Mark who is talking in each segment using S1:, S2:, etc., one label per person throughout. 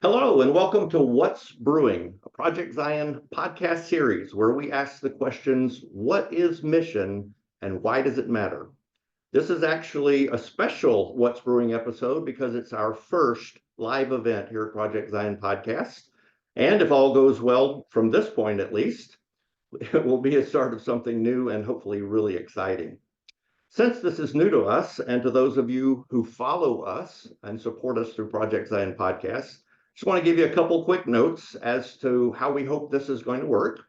S1: Hello, and welcome to What's Brewing, a Project Zion podcast series where we ask the questions, what is mission and why does it matter? This is actually a special What's Brewing episode because it's our first live event here at Project Zion Podcast. And if all goes well from this point at least, it will be a start of something new and hopefully really exciting. Since this is new to us and to those of you who follow us and support us through Project Zion Podcast, just want to give you a couple quick notes as to how we hope this is going to work.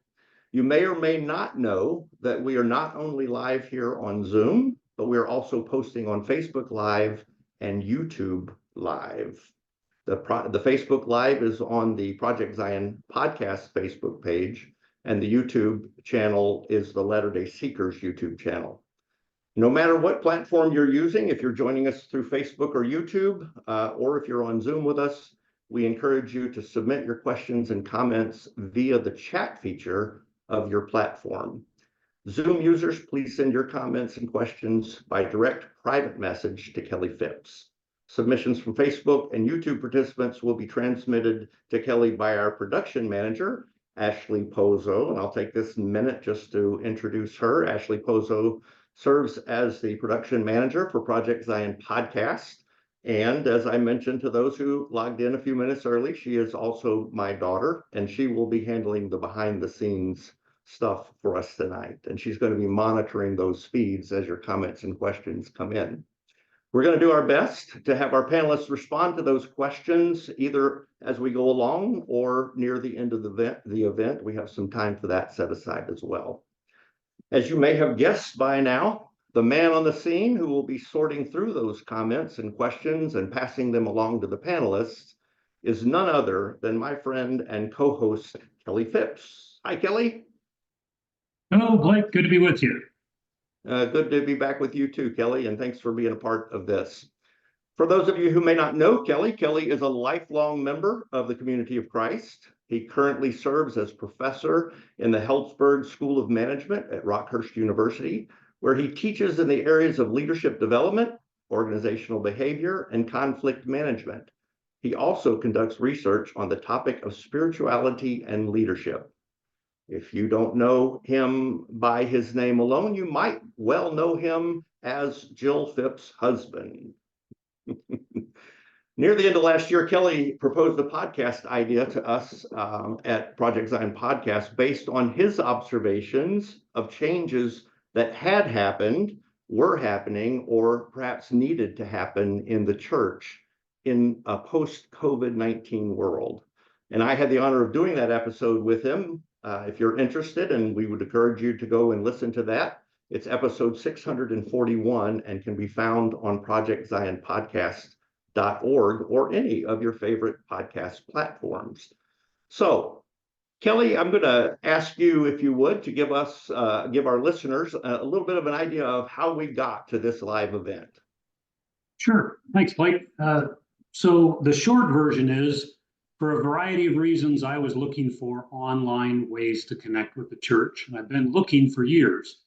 S1: You may or may not know that we are not only live here on Zoom, but we are also posting on Facebook Live and YouTube Live. The Facebook Live is on the Project Zion Podcast Facebook page, and the YouTube channel is the Latter-day Seekers YouTube channel. No matter what platform you're using, if you're joining us through Facebook or YouTube, or if you're on Zoom with us, we encourage you to submit your questions and comments via the chat feature of your platform. Zoom users, please send your comments and questions by direct private message to Kelly Phipps. Submissions from Facebook and YouTube participants will be transmitted to Kelly by our production manager, Ashley Pozo, and I'll take this minute just to introduce her. Ashley Pozo serves as the production manager for Project Zion Podcast. And as I mentioned to those who logged in a few minutes early, she is also my daughter, and she will be handling the behind the scenes stuff for us tonight. And she's going to be monitoring those feeds as your comments and questions come in. We're going to do our best to have our panelists respond to those questions either as we go along or near the end of the event. We have some time for that set aside as well. As you may have guessed by now, the man on the scene who will be sorting through those comments and questions and passing them along to the panelists is none other than my friend and co-host, Kelly Phipps. Hi, Kelly.
S2: Hello, Blake. Good to be with you.
S1: Good to be back with you too, Kelly, and thanks for being a part of this. For those of you who may not know Kelly, Kelly is a lifelong member of the Community of Christ. He currently serves as professor in the Helzberg School of Management at Rockhurst University, where he teaches in the areas of leadership development, organizational behavior, and conflict management. He also conducts research on the topic of spirituality and leadership. If you don't know him by his name alone, you might well know him as Jill Phipps' husband. Near the end of last year, Kelly proposed a podcast idea to us at Project Zion Podcast based on his observations of changes that had happened, were happening, or perhaps needed to happen in the church in a post-COVID-19 world. And I had the honor of doing that episode with him. If you're interested, and we would encourage you to go and listen to that, it's episode 641 and can be found on projectzionpodcast.org or any of your favorite podcast platforms. So, Kelly, I'm going to ask you, if you would, to give our listeners a little bit of an idea of how we got to this live event.
S2: Sure. Thanks, Blake. So the short version is, for a variety of reasons, I was looking for online ways to connect with the church, and I've been looking for years.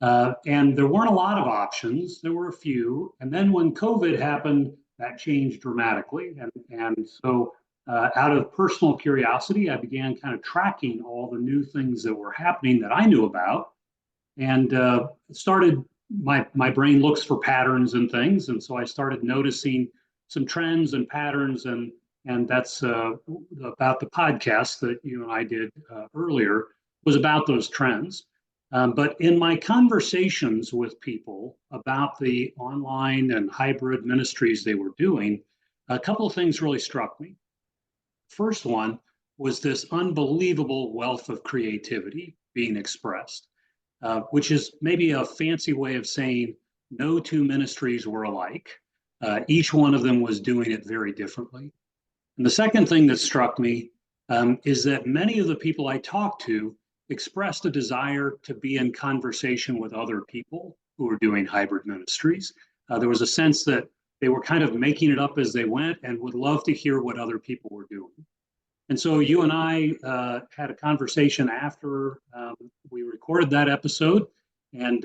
S2: And there weren't a lot of options. There were a few. And then when COVID happened, that changed dramatically. And so out of personal curiosity, I began kind of tracking all the new things that were happening that I knew about, and my brain looks for patterns and things. And so I started noticing some trends and patterns, and that's about the podcast that you and I did earlier was about those trends. But in my conversations with people about the online and hybrid ministries they were doing, a couple of things really struck me. First one was this unbelievable wealth of creativity being expressed, which is maybe a fancy way of saying no two ministries were alike. Each one of them was doing it very differently. And the second thing that struck me is that many of the people I talked to expressed a desire to be in conversation with other people who were doing hybrid ministries. There was a sense that they were kind of making it up as they went and would love to hear what other people were doing. And so you and I had a conversation after we recorded that episode, and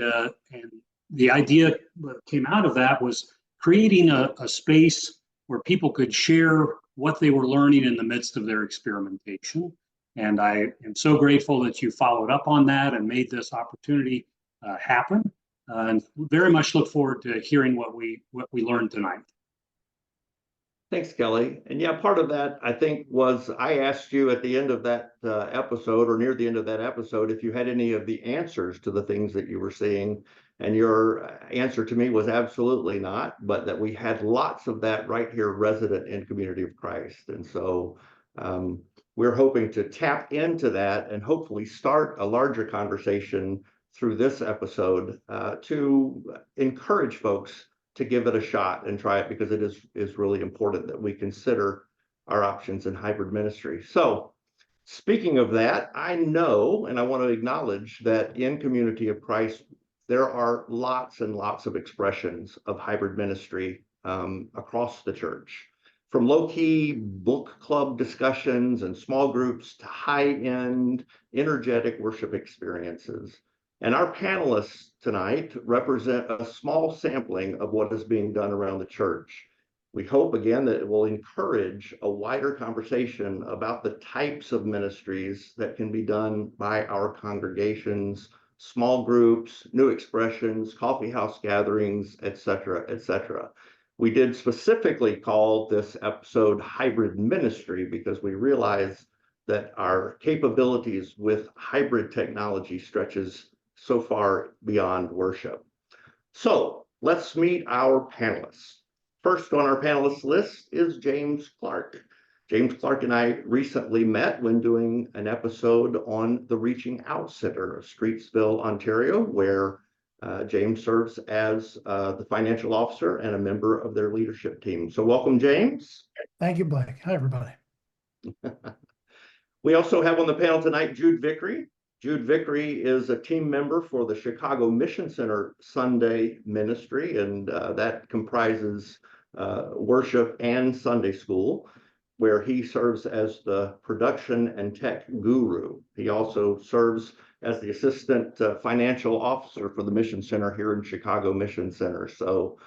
S2: the idea that came out of that was creating a space where people could share what they were learning in the midst of their experimentation. And I am so grateful that you followed up on that and made this opportunity happen. And very much look forward to hearing what we learned tonight.
S1: Thanks, Kelly. And yeah, part of that, I think, was I asked you at the end of that episode or near the end of that episode if you had any of the answers to the things that you were seeing. And your answer to me was absolutely not, but that we had lots of that right here resident in Community of Christ. And so we're hoping to tap into that and hopefully start a larger conversation through this episode to encourage folks to give it a shot and try it, because it is really important that we consider our options in hybrid ministry. So speaking of that, I know, and I want to acknowledge that in Community of Christ, there are lots and lots of expressions of hybrid ministry across the church, from low-key book club discussions and small groups to high-end, energetic worship experiences. And our panelists tonight represent a small sampling of what is being done around the church. We hope, again, that it will encourage a wider conversation about the types of ministries that can be done by our congregations, small groups, new expressions, coffee house gatherings, et cetera, et cetera. We did specifically call this episode Hybrid Ministry because we realize that our capabilities with hybrid technology stretches so far beyond worship. So let's meet our panelists. First on our panelist list is James Clark. James Clark and I recently met when doing an episode on the Reaching Out Center of Streetsville, Ontario, where James serves as the financial officer and a member of their leadership team. So welcome, James.
S3: Thank you, Blake. Hi, everybody.
S1: We also have on the panel tonight Jude Vickery. Jude Vickery is a team member for the Chicago Mission Center Sunday Ministry, and that comprises worship and Sunday school, where he serves as the production and tech guru. He also serves as the assistant financial officer for the Mission Center here in Chicago Mission Center. So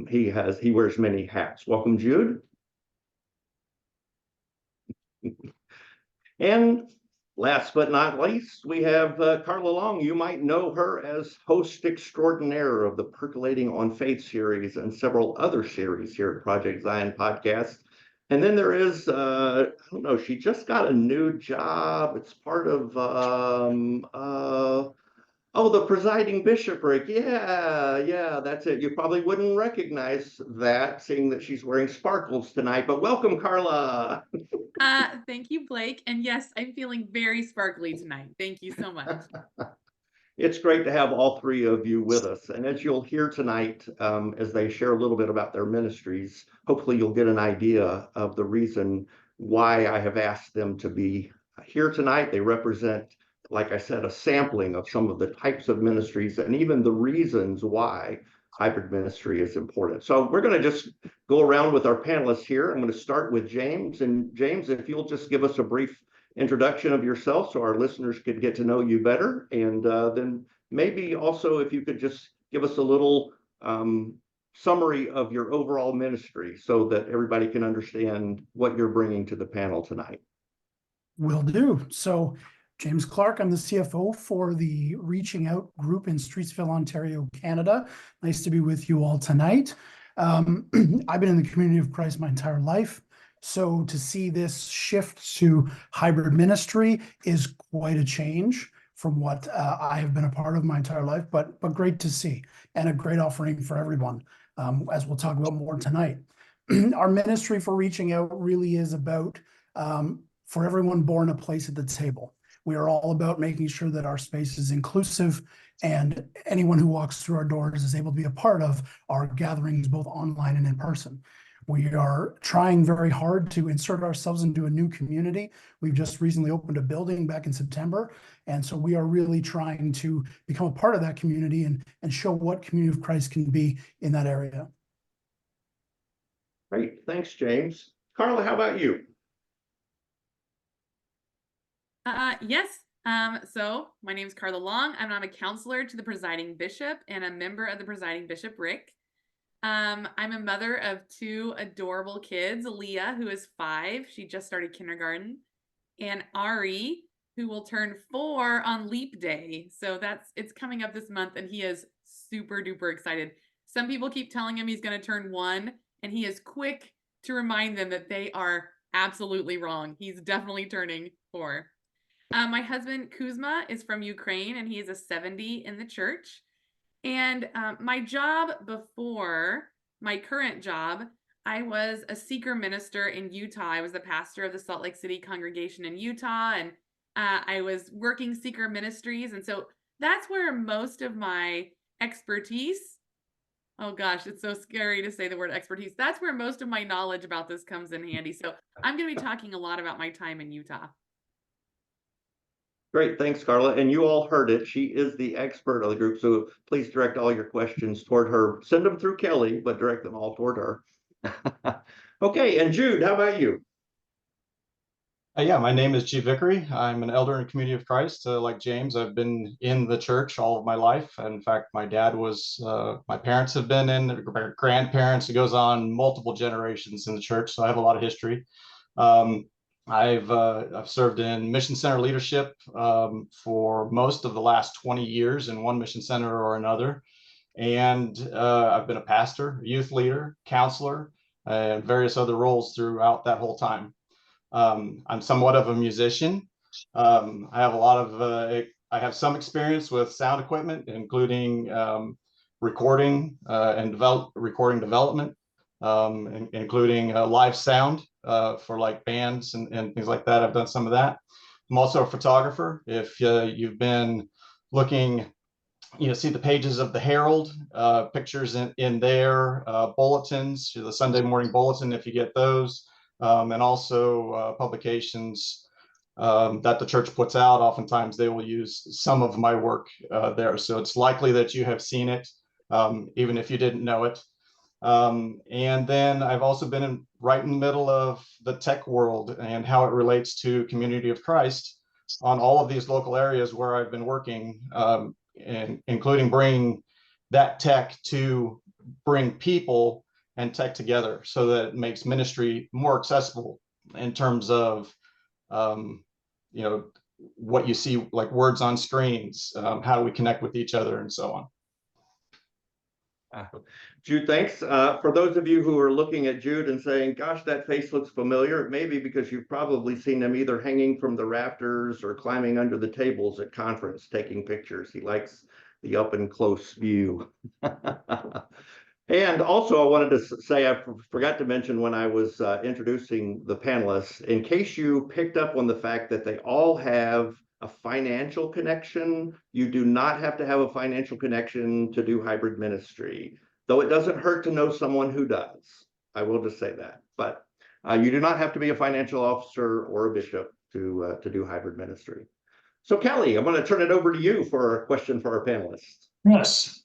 S1: he wears many hats. Welcome, Jude. And last but not least, we have Carla Long. You might know her as host extraordinaire of the Percolating on Faith series and several other series here at Project Zion Podcast. And then there is, I don't know, she just got a new job. It's part of, the presiding bishopric. Yeah, that's it. You probably wouldn't recognize that, seeing that she's wearing sparkles tonight. But welcome, Carla.
S4: Thank you, Blake. And yes, I'm feeling very sparkly tonight. Thank you so much.
S1: It's great to have all three of you with us. And as you'll hear tonight, as they share a little bit about their ministries, hopefully you'll get an idea of the reason why I have asked them to be here tonight. They represent, like I said, a sampling of some of the types of ministries and even the reasons why hybrid ministry is important. So we're going to just go around with our panelists here. I'm going to start with James. And James, if you'll just give us a brief introduction of yourself so our listeners could get to know you better. And then maybe also if you could just give us a little summary of your overall ministry so that everybody can understand what you're bringing to the panel tonight.
S3: Will do. So James Clark, I'm the CFO for the Reaching Out group in Streetsville, Ontario, Canada. Nice to be with you all tonight. I've been in the Community of Christ my entire life. So to see this shift to hybrid ministry is quite a change from what I have been a part of my entire life, but great to see, and a great offering for everyone, as we'll talk about more tonight. Our ministry for Reaching Out really is about for everyone born a place at the table. We are all about making sure that our space is inclusive and anyone who walks through our doors is able to be a part of our gatherings, both online and in person. We are trying very hard to insert ourselves into a new community. We've just recently opened a building back in September. And so we are really trying to become a part of that community and show what Community of Christ can be in that area.
S1: Great. Thanks, James. Carla, how about you?
S4: Yes. So my name is Carla Long. I'm a counselor to the presiding bishop and a member of the presiding bishopric. I'm a mother of two adorable kids, Leah, who is 5. She just started kindergarten, and Ari, who will turn 4 on Leap Day. So it's coming up this month, and he is super duper excited. Some people keep telling him he's going to turn 1, and he is quick to remind them that they are absolutely wrong. He's definitely turning 4. My husband Kuzma is from Ukraine, and he is a 70 in the church. And my job before my current job, I was a seeker minister in Utah. I was the pastor of the Salt Lake City congregation in Utah, and I was working seeker ministries. And so that's where most of my expertise, oh gosh, it's so scary to say the word expertise. That's where most of my knowledge about this comes in handy. So I'm going to be talking a lot about my time in Utah.
S1: Great, thanks, Carla. And you all heard it. She is the expert of the group, so please direct all your questions toward her. Send them through Kelly, but direct them all toward her. Okay, and Jude, how about you?
S5: Yeah, my name is G. Vickery. I'm an elder in the Community of Christ. Like James, I've been in the church all of my life. In fact, my dad was, my parents have been in, grandparents. It goes on multiple generations in the church, so I have a lot of history. Um, I've served in mission center leadership for most of the last 20 years in one mission center or another. And I've been a pastor, youth leader, counselor, and various other roles throughout that whole time. I'm somewhat of a musician. I have a lot of, I have some experience with sound equipment, including recording and recording development, including live sound for like bands and things like that. I've done some of that. I'm also a photographer. If you've been looking, see the pages of the Herald, pictures in there, bulletins, the Sunday morning bulletin, if you get those, and also publications that the church puts out. Oftentimes they will use some of my work there. So it's likely that you have seen it, even if you didn't know it. And then I've also been right in the middle of the tech world and how it relates to Community of Christ on all of these local areas where I've been working, and including bringing that tech to bring people and tech together so that it makes ministry more accessible in terms of, what you see, like words on screens, how do we connect with each other, and so on.
S1: Jude, thanks. For those of you who are looking at Jude and saying, gosh, that face looks familiar, it may be because you've probably seen him either hanging from the rafters or climbing under the tables at conference taking pictures. He likes the up and close view. And also, I wanted to say, I forgot to mention when I was introducing the panelists, in case you picked up on the fact that they all have a financial connection, you do not have to have a financial connection to do hybrid ministry, though it doesn't hurt to know someone who does. I will just say that. But you do not have to be a financial officer or a bishop to do hybrid ministry. So Kelly, I'm going to turn it over to you for a question for our panelists.
S2: Yes.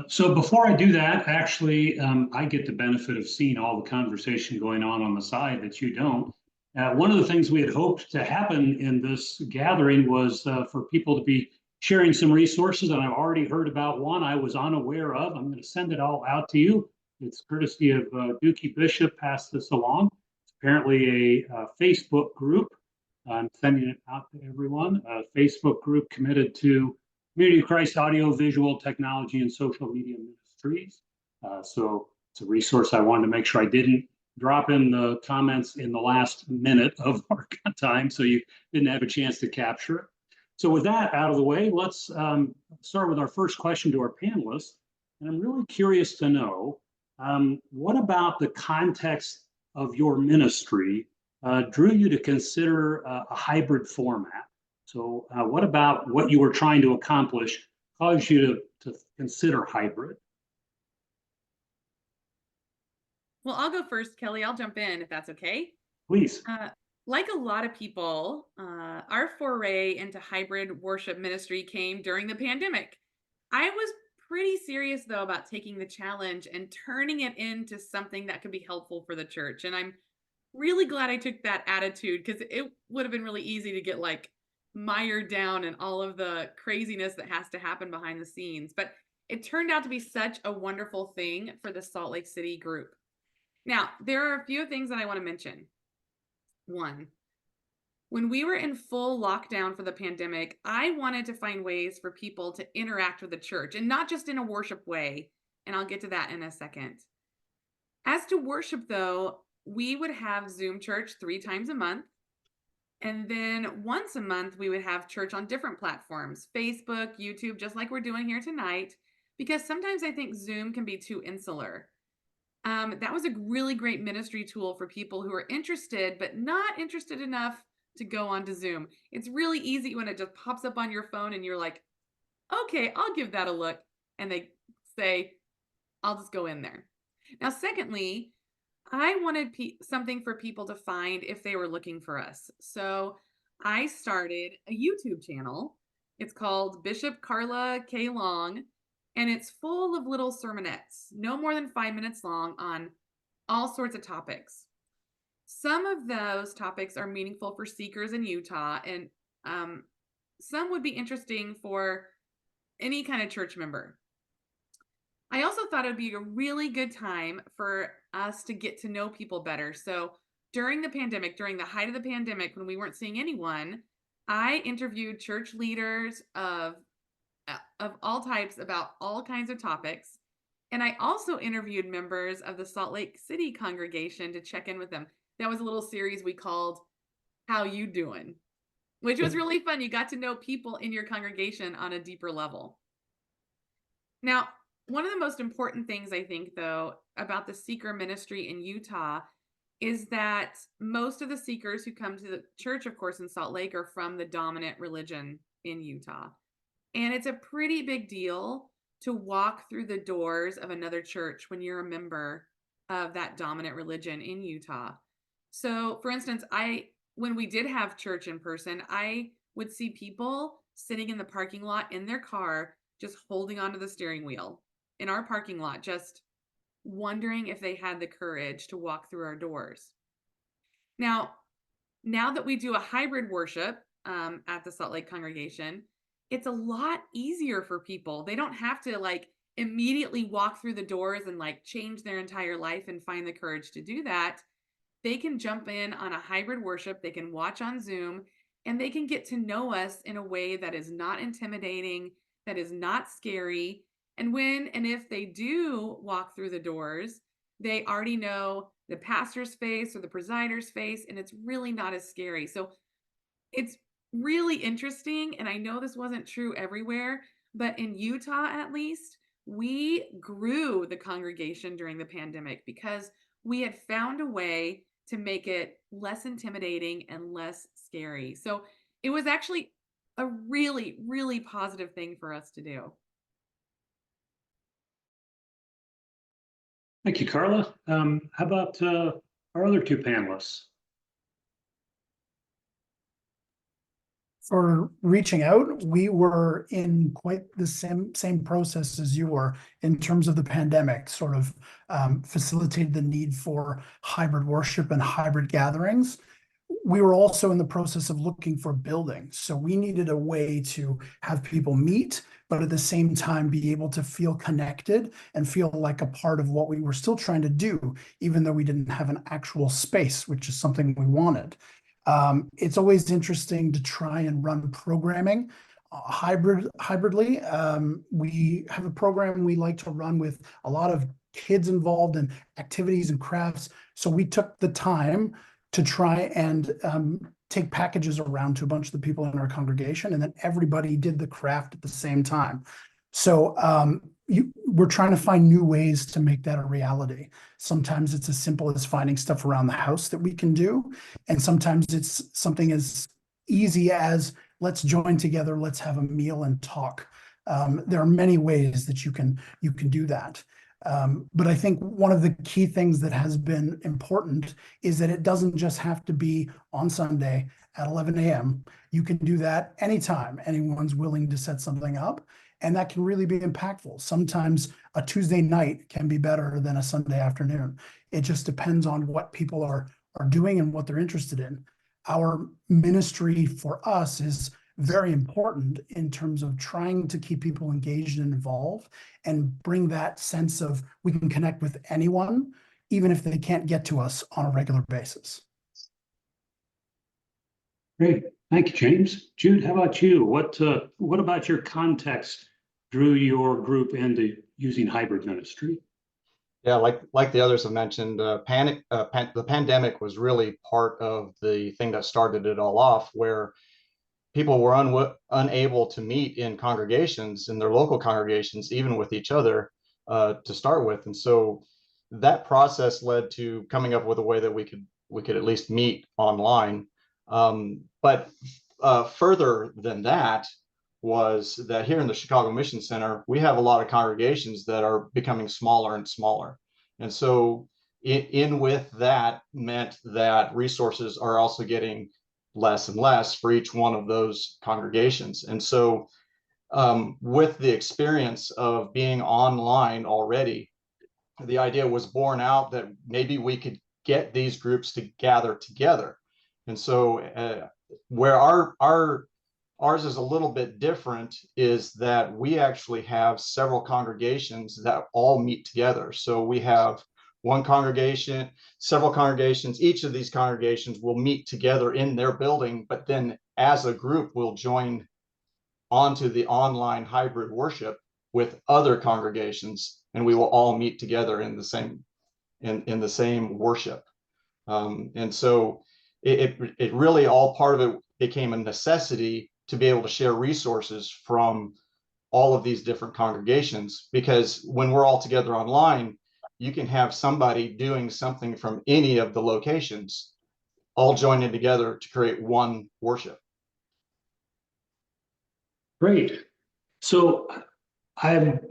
S2: So before I do that, actually, I get the benefit of seeing all the conversation going on the side that you don't. One of the things we had hoped to happen in this gathering was for people to be sharing some resources, and I've already heard about one I was unaware of. I'm going to send it all out to you. It's courtesy of Dookie Bishop passed this along. It's apparently a Facebook group. I'm sending it out to everyone. A Facebook group committed to Community of Christ Audio, Visual Technology, and Social Media Ministries. So it's a resource I wanted to make sure I didn't drop in the comments in the last minute of our time, so you didn't have a chance to capture it. So with that out of the way, let's start with our first question to our panelists. And I'm really curious to know, what about the context of your ministry drew you to consider a hybrid format? So what about what you were trying to accomplish caused you to consider hybrid?
S4: Well, I'll go first, Kelly. I'll jump in if that's okay.
S2: Please.
S4: Like a lot of people, our foray into hybrid worship ministry came during the pandemic. I was pretty serious, though, about taking the challenge and turning it into something that could be helpful for the church. And I'm really glad I took that attitude, because it would have been really easy to get like mired down in all of the craziness that has to happen behind the scenes. But it turned out to be such a wonderful thing for the Salt Lake City group. Now, there are a few things that I want to mention. One, when we were in full lockdown for the pandemic, I wanted to find ways for people to interact with the church, and not just in a worship way. And I'll get to that in a second. As to worship, though, we would have Zoom church 3 times a month. And then once a month, we would have church on different platforms, Facebook, YouTube, just like we're doing here tonight, because sometimes I think Zoom can be too insular. That was a really great ministry tool for people who are interested, but not interested enough to go onto Zoom. It's really easy when it just pops up on your phone and you're like, okay, I'll give that a look. And they say, I'll just go in there. Now, secondly, I wanted something for people to find if they were looking for us. So I started a YouTube channel. It's called Bishop Carla K. Long, and it's full of little sermonettes, no more than 5 minutes long, on all sorts of topics. Some of those topics are meaningful for seekers in Utah, and some would be interesting for any kind of church member. I also thought it would be a really good time for us to get to know people better. So during the pandemic, during the height of the pandemic, when we weren't seeing anyone, I interviewed church leaders of all types about all kinds of topics. And I also interviewed members of the Salt Lake City congregation to check in with them. That was a little series we called How You Doing, which was really fun. You got to know people in your congregation on a deeper level. Now, one of the most important things I think, though, about the seeker ministry in Utah is that most of the seekers who come to the church, of course, in Salt Lake are from the dominant religion in Utah. And it's a pretty big deal to walk through the doors of another church when you're a member of that dominant religion in Utah. So, for instance, when we did have church in person, I would see people sitting in the parking lot in their car, just holding onto the steering wheel in our parking lot, just wondering if they had the courage to walk through our doors. Now that we do a hybrid worship at the Salt Lake congregation, it's a lot easier for people. They don't have to like immediately walk through the doors and like change their entire life and find the courage to do that. They can jump in on a hybrid worship. They can watch on Zoom, and they can get to know us in a way that is not intimidating, that is not scary. And when and if they do walk through the doors, they already know the pastor's face or the presider's face, and it's really not as scary. So it's really interesting. And I know this wasn't true everywhere, but in Utah, at least, we grew the congregation during the pandemic because we had found a way to make it less intimidating and less scary. So it was actually a really, really positive thing for us to do.
S2: Thank you, Carla. How about our other 2 panelists?
S3: For reaching out, we were in quite the same process as you were in terms of the pandemic, sort of facilitated the need for hybrid worship and hybrid gatherings. We were also in the process of looking for buildings. So we needed a way to have people meet, but at the same time be able to feel connected and feel like a part of what we were still trying to do, even though we didn't have an actual space, which is something we wanted. It's always interesting to try and run programming hybridly. We have a program we like to run with a lot of kids involved in activities and crafts. So we took the time to try and take packages around to a bunch of the people in our congregation, and then everybody did the craft at the same time. So we're trying to find new ways to make that a reality. Sometimes it's as simple as finding stuff around the house that we can do. And sometimes it's something as easy as let's join together, let's have a meal and talk. There are many ways that you can do that. But I think one of the key things that has been important is that it doesn't just have to be on Sunday at 11 a.m. You can do that anytime anyone's willing to set something up. And that can really be impactful. Sometimes a Tuesday night can be better than a Sunday afternoon. It just depends on what people are doing and what they're interested in. Our ministry for us is very important in terms of trying to keep people engaged and involved and bring that sense of we can connect with anyone, even if they can't get to us on a regular basis.
S2: Great. Thank you, James. Jude, how about you? What about your context drew your group into using hybrid ministry?
S5: Yeah, like the others have mentioned, the pandemic was really part of the thing that started it all off, where people were unable to meet in congregations, in their local congregations, even with each other, to start with. And so that process led to coming up with a way that we could at least meet online. But further than that was that here in the Chicago Mission Center, we have a lot of congregations that are becoming smaller and smaller. And so in with that meant that resources are also getting less and less for each one of those congregations. And so with the experience of being online already, the idea was born out that maybe we could get these groups to gather together. And so where ours is a little bit different is that we actually have several congregations that all meet together. So we have one congregation, several congregations. Each of these congregations will meet together in their building, but then as a group will join onto the online hybrid worship with other congregations, and we will all meet together in the same worship. And so it really, all part of it became a necessity to be able to share resources from all of these different congregations, because when we're all together online, you can have somebody doing something from any of the locations all joining together to create one worship.
S2: Great. So I've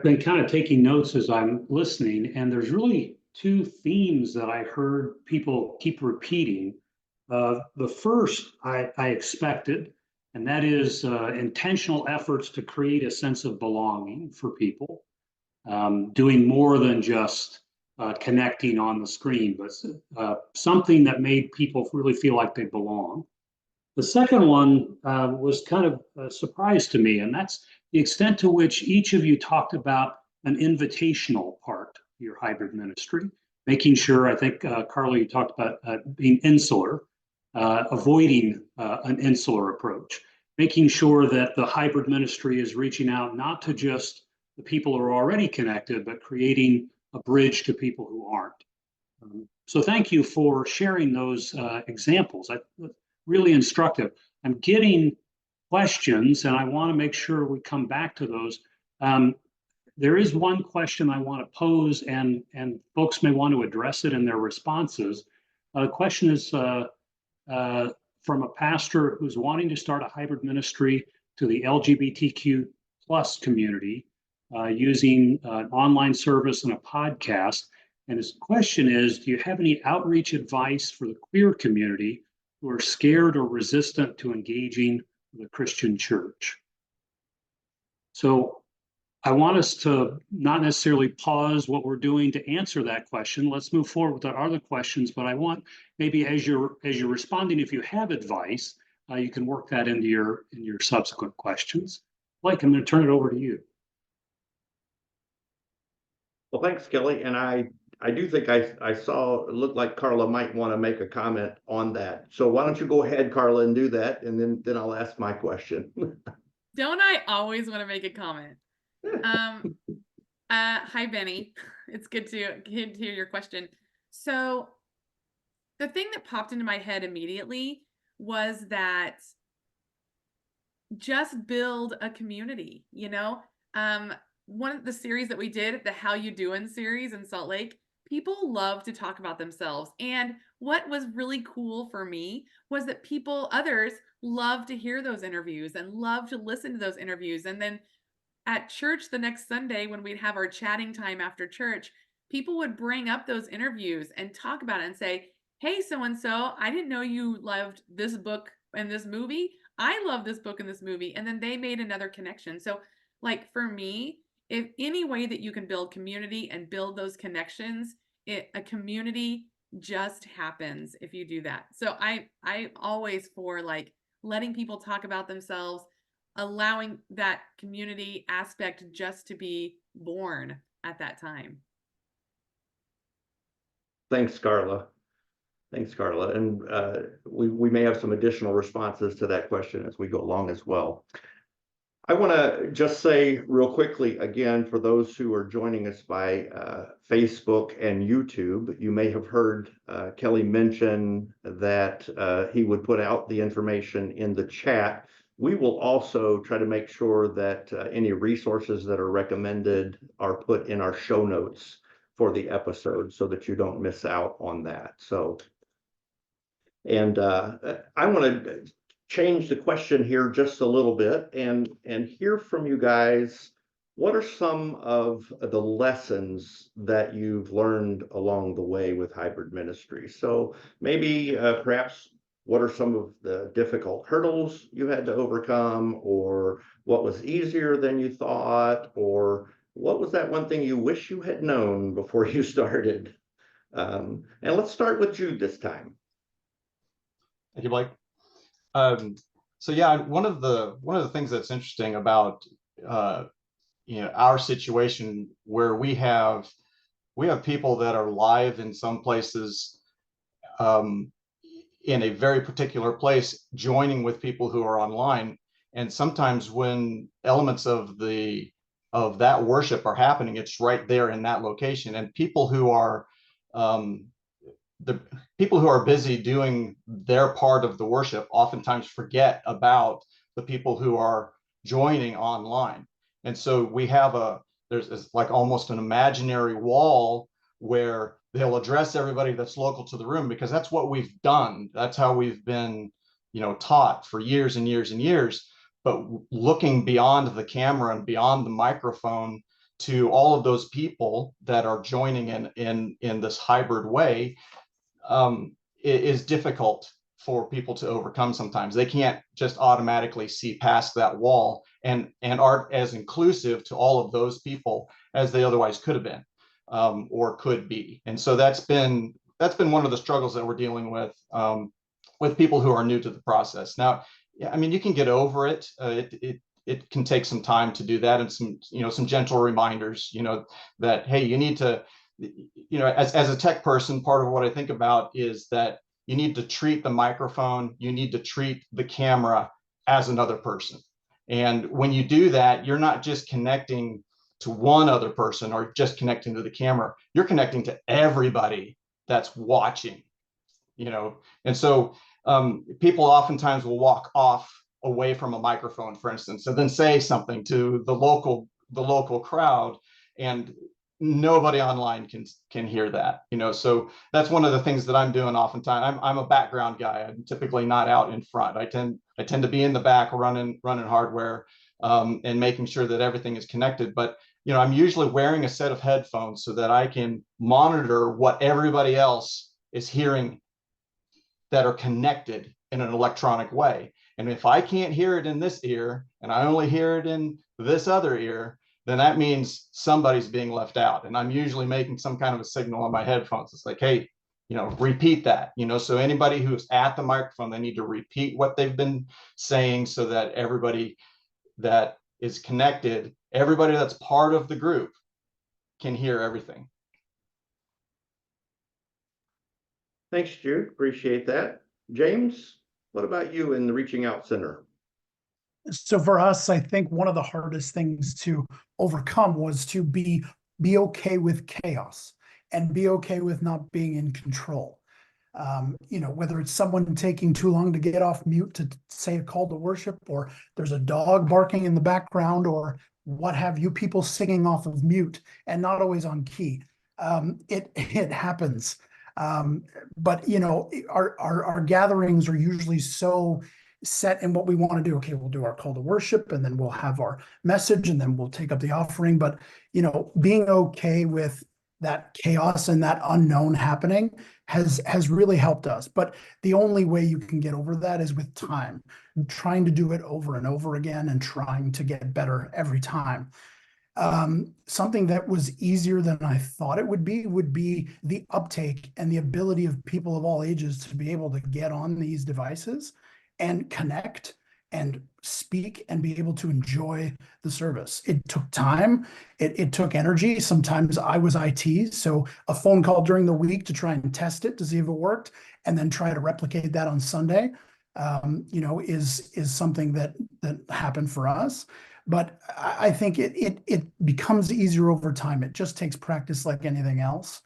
S2: been kind of taking notes as I'm listening, and there's really two themes that I heard people keep repeating. The first I expected, and that is intentional efforts to create a sense of belonging for people, doing more than just connecting on the screen, but something that made people really feel like they belong. The second one was kind of a surprise to me, and that's the extent to which each of you talked about an invitational part of your hybrid ministry, making sure, I think, Carla, you talked about being insular, avoiding an insular approach, making sure that the hybrid ministry is reaching out not to just the people who are already connected, but creating a bridge to people who aren't. So thank you for sharing those examples. Really instructive. I'm getting questions, and I want to make sure we come back to those. There is one question I want to pose, and folks may want to address it in their responses. The question is from a pastor who's wanting to start a hybrid ministry to the LGBTQ plus community using an online service and a podcast. And his question is, do you have any outreach advice for the queer community who are scared or resistant to engaging with a Christian church? So I want us to not necessarily pause what we're doing to answer that question. Let's move forward with our other questions, but I want maybe as you're responding, if you have advice, you can work that into your subsequent questions. Blake, I'm going to turn it over to you.
S1: Well, thanks, Kelly. And I do think I saw, it looked like Carla might want to make a comment on that. So why don't you go ahead, Carla, and do that, and then I'll ask my question.
S4: Don't I always want to make a comment? Hi, Benny. It's good to hear your question. So the thing that popped into my head immediately was that just build a community, one of the series that we did, the How You Doing series in Salt Lake, people love to talk about themselves. And what was really cool for me was that others love to hear those interviews and love to listen to those interviews. And then at church the next Sunday, when we'd have our chatting time after church, people would bring up those interviews and talk about it and say, hey, so-and-so, I didn't know you loved this book and this movie. I love this book and this movie. And then they made another connection. So like for me, if any way that you can build community and build those connections, a community just happens if you do that. So I always for like, letting people talk about themselves, allowing that community aspect just to be born at that time.
S1: Thanks, Carla. Thanks, Carla. And we may have some additional responses to that question as we go along as well. I want to just say real quickly, again, for those who are joining us by Facebook and YouTube, you may have heard Kelly mention that he would put out the information in the chat. We will also try to make sure that any resources that are recommended are put in our show notes for the episode so that you don't miss out on that. So, and I want to change the question here just a little bit and hear from you guys. What are some of the lessons that you've learned along the way with hybrid ministry? So maybe perhaps what are some of the difficult hurdles you had to overcome, or what was easier than you thought, or what was that one thing you wish you had known before you started? And let's start with Jude this time.
S5: Thank you, Blake. So yeah, one of the things that's interesting about our situation, where we have people that are live in some places, in a very particular place, joining with people who are online, and sometimes when elements of that worship are happening, it's right there in that location, and people who are the people who are busy doing their part of the worship oftentimes forget about the people who are joining online. And so we have there's like almost an imaginary wall where they'll address everybody that's local to the room, because that's what we've done. That's how we've been, taught for years and years and years. But looking beyond the camera and beyond the microphone to all of those people that are joining in this hybrid way, it is difficult for people to overcome sometimes. They can't just automatically see past that wall and aren't as inclusive to all of those people as they otherwise could have been, or could be. And so that's been one of the struggles that we're dealing with people who are new to the process. Now, I mean, you can get over it. It can take some time to do that, and some gentle reminders, that, hey, you need to, as a tech person, part of what I think about is that you need to treat the microphone, you need to treat the camera as another person. And when you do that, you're not just connecting to one other person or just connecting to the camera, you're connecting to everybody that's watching, And so people oftentimes will walk off away from a microphone, for instance, and then say something to the local crowd, and nobody online can hear that, So that's one of the things that I'm doing oftentimes. I'm a background guy. I'm typically not out in front. I tend to be in the back running hardware, and making sure that everything is connected. But I'm usually wearing a set of headphones so that I can monitor what everybody else is hearing that are connected in an electronic way. And if I can't hear it in this ear and I only hear it in this other ear, then that means somebody's being left out. And I'm usually making some kind of a signal on my headphones. It's like, hey, repeat that, so anybody who's at the microphone, they need to repeat what they've been saying so that everybody that is connected, everybody that's part of the group, can hear everything.
S1: Thanks, Jude. Appreciate that. James, what about you in the Reaching Out Center?
S3: So for us, I think one of the hardest things to overcome was to be okay with chaos and be okay with not being in control. Whether it's someone taking too long to get off mute to say a call to worship, or there's a dog barking in the background, or what have you, people singing off of mute and not always on key. It happens. But our gatherings are usually so set in what we want to do. Okay, we'll do our call to worship, and then we'll have our message, and then we'll take up the offering. But being okay with that chaos and that unknown happening has really helped us. But the only way you can get over that is with time, trying to do it over and over again and trying to get better every time. Something that was easier than I thought it would be the uptake and the ability of people of all ages to be able to get on these devices and connect and speak and be able to enjoy the service. It took time. It took energy. Sometimes I was IT, so a phone call during the week to try and test it to see if it worked, and then try to replicate that on Sunday, is something that happened for us. But I think it becomes easier over time. It just takes practice like anything else.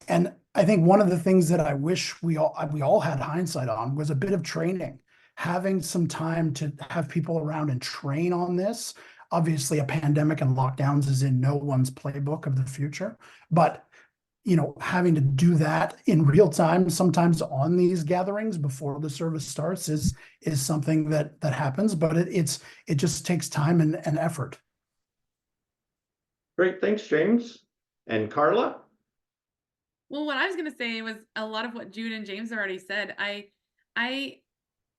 S3: And I think one of the things that I wish we all had hindsight on was a bit of training, having some time to have people around and train on this. Obviously, a pandemic and lockdowns is in no one's playbook of the future, but having to do that in real time, sometimes on these gatherings before the service starts, is something that happens, but it just takes time and effort.
S1: Great, thanks, James. And Carla?
S4: Well, what I was going to say was a lot of what Jude and James already said.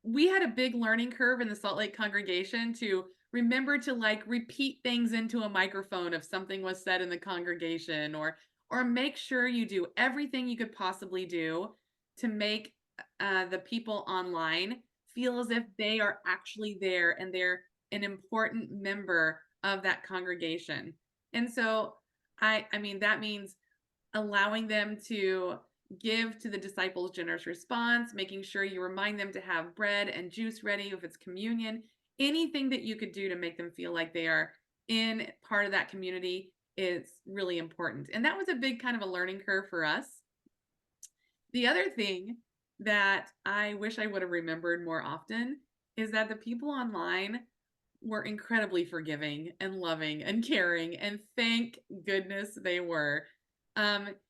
S4: We had a big learning curve in the Salt Lake congregation to remember to repeat things into a microphone if something was said in the congregation, or make sure you do everything you could possibly do to make the people online feel as if they are actually there and they're an important member of that congregation. And so I mean, that means allowing them to give to the disciples' generous response, making sure you remind them to have bread and juice ready if it's communion, anything that you could do to make them feel like they are in part of that community is really important. And that was a big kind of a learning curve for us. The other thing that I wish I would have remembered more often is that the people online were incredibly forgiving and loving and caring, and thank goodness they were.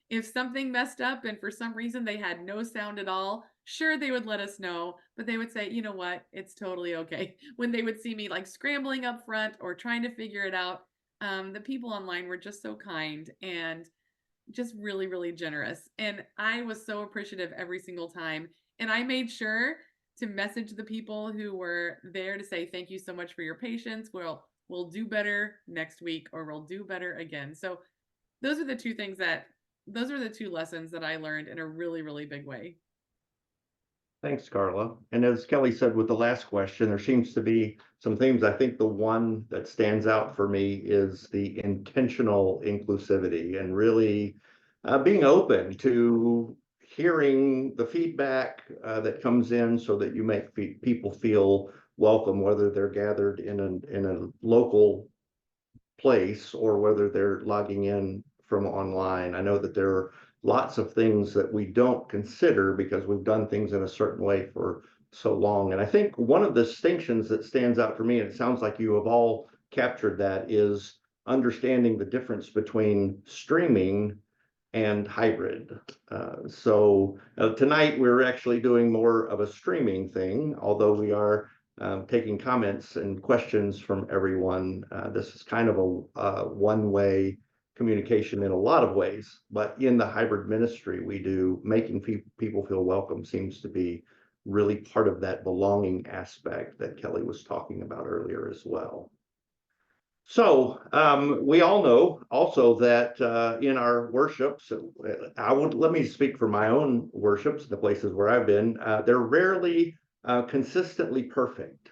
S4: If something messed up and for some reason they had no sound at all, sure, they would let us know, but they would say, you know what, it's totally okay. When they would see me scrambling up front or trying to figure it out, the people online were just so kind and just really, really generous. And I was so appreciative every single time. And I made sure to message the people who were there to say, thank you so much for your patience. We'll do better next week, or we'll do better again. So those are the two lessons that I learned in a really, really big way.
S1: Thanks, Carla. And as Kelly said with the last question, there seems to be some themes. I think the one that stands out for me is the intentional inclusivity and really being open to hearing the feedback that comes in so that you make people feel welcome, whether they're gathered in a local place or whether they're logging in from online. I know that there are lots of things that we don't consider because we've done things in a certain way for so long. And I think one of the distinctions that stands out for me, and it sounds like you have all captured that, is understanding the difference between streaming and hybrid. So tonight we're actually doing more of a streaming thing, although we are taking comments and questions from everyone. This is kind of a one-way communication in a lot of ways, but in the hybrid ministry we do, making people feel welcome seems to be really part of that belonging aspect that Kelly was talking about earlier as well. So we all know also that in our worships, let me speak for my own worships, the places where I've been, they're rarely consistently perfect.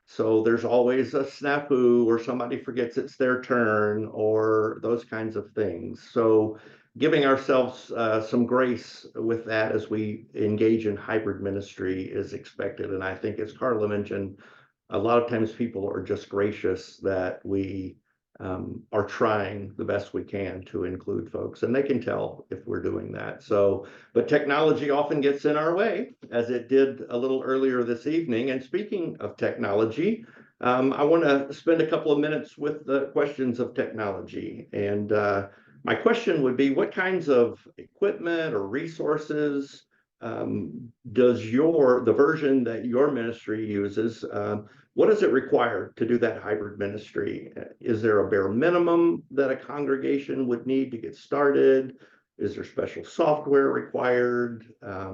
S1: So there's always a snafu, or somebody forgets it's their turn, or those kinds of things. So giving ourselves some grace with that as we engage in hybrid ministry is expected. And I think, as Carla mentioned, a lot of times people are just gracious that we are trying the best we can to include folks, and they can tell if we're doing that. So, but technology often gets in our way, as it did a little earlier this evening. And speaking of technology, I want to spend a couple of minutes with the questions of technology. And my question would be, what kinds of equipment or resources does the version that your ministry uses, what does it require to do that hybrid ministry? Is there a bare minimum that a congregation would need to get started? Is there special software required? I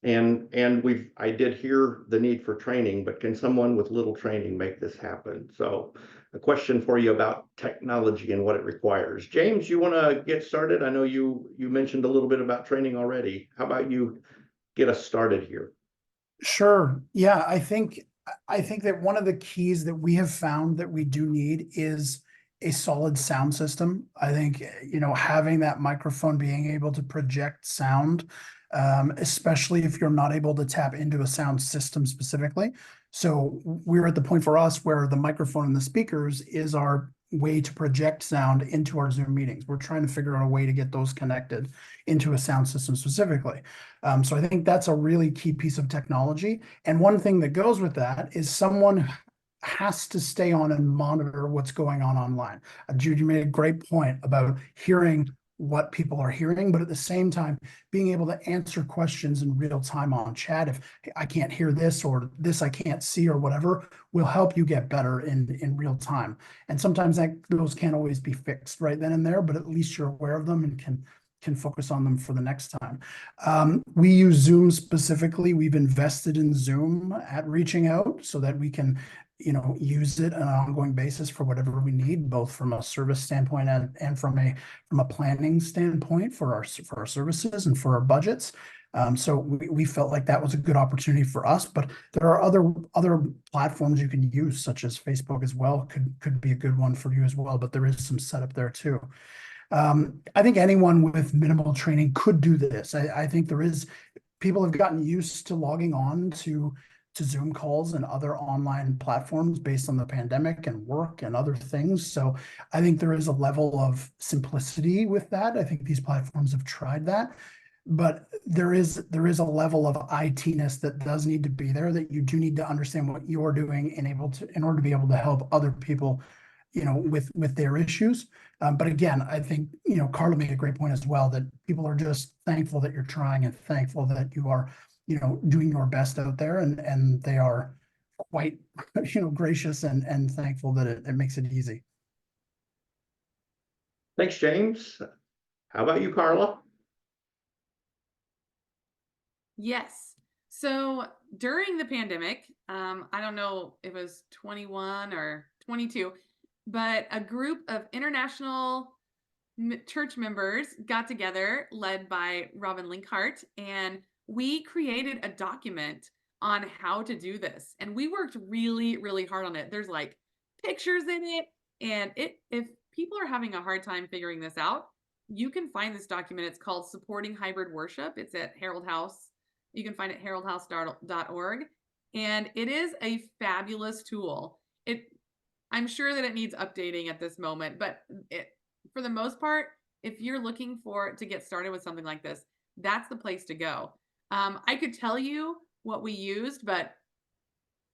S1: did hear the need for training, but can someone with little training make this happen? So a question for you about technology and what it requires. James, you want to get started? I know you mentioned a little bit about training already. How about you get us started here?
S3: Sure. Yeah, I think that one of the keys that we have found that we do need is a solid sound system. I think, having that microphone being able to project sound, especially if you're not able to tap into a sound system specifically. So we're at the point for us where the microphone and the speakers is our way to project sound into our Zoom meetings. We're trying to figure out a way to get those connected into a sound system specifically. So I think that's a really key piece of technology. And one thing that goes with that is someone has to stay on and monitor what's going on online. Jude, you made a great point about hearing what people are hearing, but at the same time, being able to answer questions in real time on chat. If "Hey, I can't hear this or this I can't see or whatever, will help you get better in real time. And sometimes those can't always be fixed right then and there, but at least you're aware of them and can focus on them for the next time. We use Zoom specifically. We've invested in Zoom at Reaching Out so that we can, use it on an ongoing basis for whatever we need, both from a service standpoint and from a planning standpoint for our services and for our budgets. So we felt like that was a good opportunity for us, but there are other platforms you can use, such as Facebook as well, could be a good one for you as well, but there is some setup there too. I think anyone with minimal training could do this. I think people have gotten used to logging on to Zoom calls and other online platforms based on the pandemic and work and other things. So I think there is a level of simplicity with that. I think these platforms have tried that. But there is a level of IT-ness that does need to be there, that you do need to understand what you're doing in order to be able to help other people, with their issues. But again, I think, Carla made a great point as well, that people are just thankful that you're trying and thankful that you are, doing your best out there, and they are quite, gracious and thankful that it makes it easy.
S1: Thanks, James. How about you, Carla?
S4: Yes. So during the pandemic, I don't know if it was 21 or 22, but a group of international church members got together, led by Robin Linkhart, and we created a document on how to do this. And we worked really, really hard on it. There's like pictures in it. And if people are having a hard time figuring this out, you can find this document. It's called Supporting Hybrid Worship. It's at Harold House. You can find it at heraldhouse.org. And it is a fabulous tool. I'm sure that it needs updating at this moment, but for the most part, if you're looking to get started with something like this, that's the place to go. I could tell you what we used, but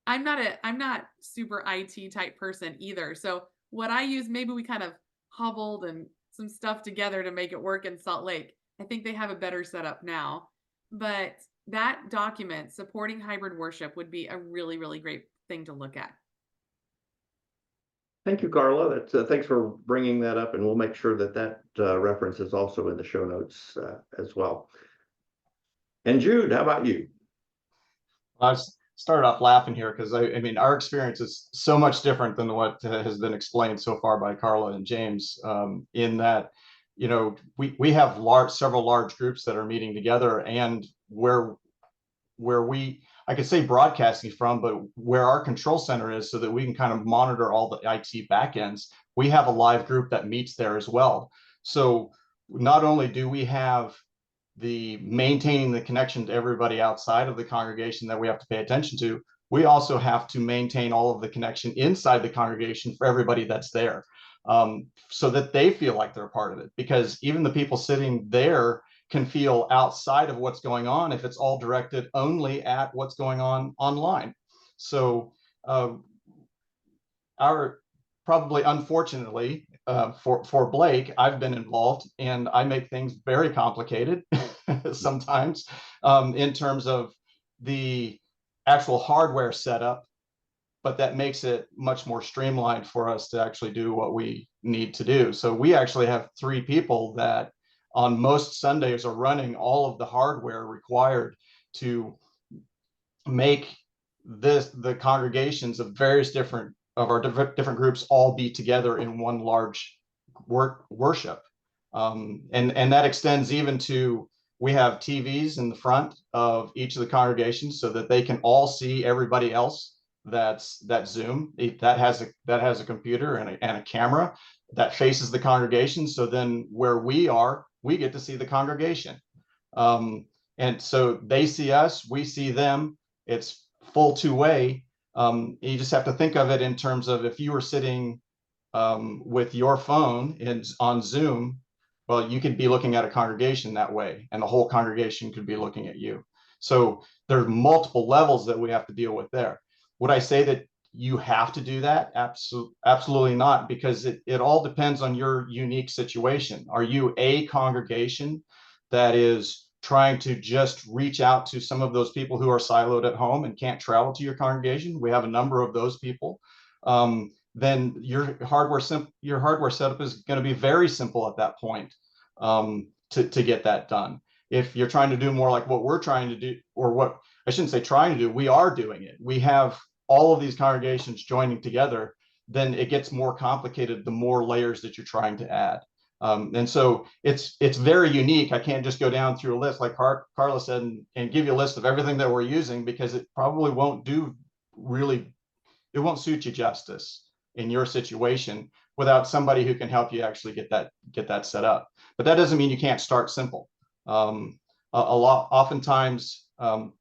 S4: I'm not super IT type person either. So what I use, maybe we kind of hobbled and some stuff together to make it work in Salt Lake. I think they have a better setup now, but that document, Supporting Hybrid Worship, would be a really, really great thing to look at.
S1: Thank you, Carla. Thanks for bringing that up, and we'll make sure that reference is also in the show notes as well. And Jude, how about you?
S5: I started off laughing here because I mean, our experience is so much different than what has been explained so far by Carla and James, in that, we have several large groups that are meeting together, and where I could say broadcasting from, but where our control center is, so that we can kind of monitor all the IT backends, we have a live group that meets there as well. So not only do we have the maintaining the connection to everybody outside of the congregation that we have to pay attention to, we also have to maintain all of the connection inside the congregation for everybody that's there, so that they feel like they're a part of it. Because even the people sitting there can feel outside of what's going on if it's all directed only at what's going on online. So probably unfortunately, for Blake, I've been involved, and I make things very complicated sometimes, in terms of the actual hardware setup, but that makes it much more streamlined for us to actually do what we need to do. So we actually have 3 people that on most Sundays are running all of the hardware required to make the congregations of various different groups all be together in one large worship. And that extends even to we have TVs in the front of each of the congregations so that they can all see everybody else that's Zoom. That has a computer and a camera that faces the congregation. So then where we are, we get to see the congregation. And so they see us, we see them. It's full two-way. You just have to think of it in terms of if you were sitting with your phone on Zoom, well, you could be looking at a congregation that way, and the whole congregation could be looking at you. So there's multiple levels that we have to deal with there. Would I say that you have to do that? Absolutely not, because it all depends on your unique situation. Are you a congregation that is trying to just reach out to some of those people who are siloed at home and can't travel to your congregation? We have a number of those people. Then your hardware setup is going to be very simple at that point to get that done. If you're trying to do more like what we're trying to do, or what I shouldn't say trying to do, we are doing it. We have all of these congregations joining together, then it gets more complicated the more layers that you're trying to add. And so it's very unique. I can't just go down through a list like Carla said and give you a list of everything that we're using, because it probably won't it won't suit you justice in your situation without somebody who can help you actually get that set up. But that doesn't mean you can't start simple. Oftentimes, when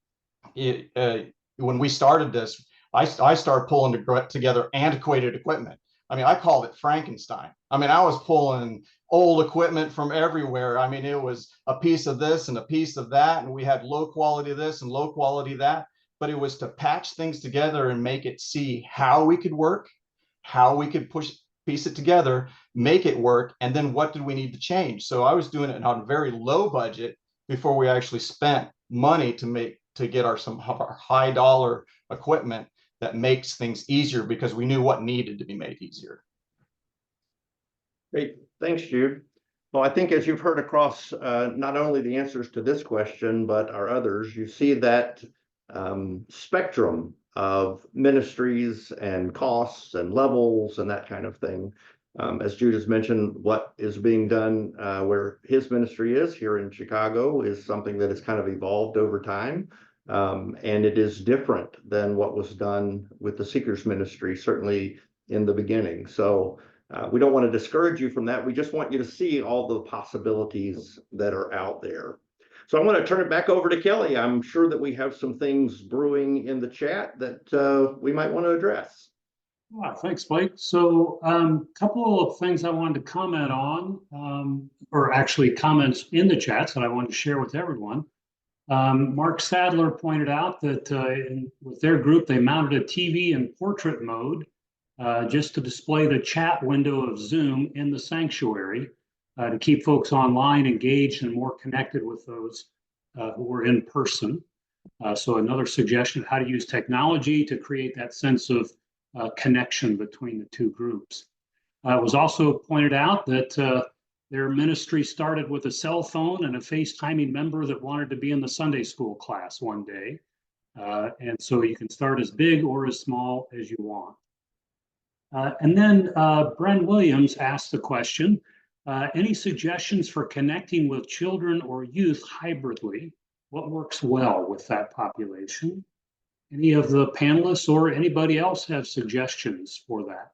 S5: we started this, I started pulling together antiquated equipment. I mean, I called it Frankenstein. I mean, I was pulling old equipment from everywhere. I mean, it was a piece of this and a piece of that, and we had low quality this and low quality that. But it was to patch things together and make it see how we could work, how we could piece it together, make it work, and then what did we need to change? So I was doing it on a very low budget before we actually spent money to get our high dollar equipment that makes things easier, because we knew what needed to be made easier.
S1: Great, thanks, Jude. Well, I think as you've heard across not only the answers to this question, but our others, you see that spectrum of ministries and costs and levels and that kind of thing. As Jude has mentioned, what is being done where his ministry is here in Chicago is something that has kind of evolved over time. And it is different than what was done with the Seekers ministry, certainly in the beginning. So we don't want to discourage you from that. We just want you to see all the possibilities that are out there. So I'm going to turn it back over to Kelly. I'm sure that we have some things brewing in the chat that we might want to address.
S2: Thanks, Blake. So a couple of things I wanted to comment on, or actually comments in the chats that I wanted to share with everyone. Mark Sadler pointed out that with their group, they mounted a TV in portrait mode just to display the chat window of Zoom in the sanctuary to keep folks online engaged and more connected with those who were in person. So another suggestion of how to use technology to create that sense of connection between the two groups. It was also pointed out that their ministry started with a cell phone and a FaceTiming member that wanted to be in the Sunday school class one day. And so you can start as big or as small as you want. And then Bren Williams asked the question, any suggestions for connecting with children or youth hybridly? What works well with that population? Any of the panelists or anybody else have suggestions for that?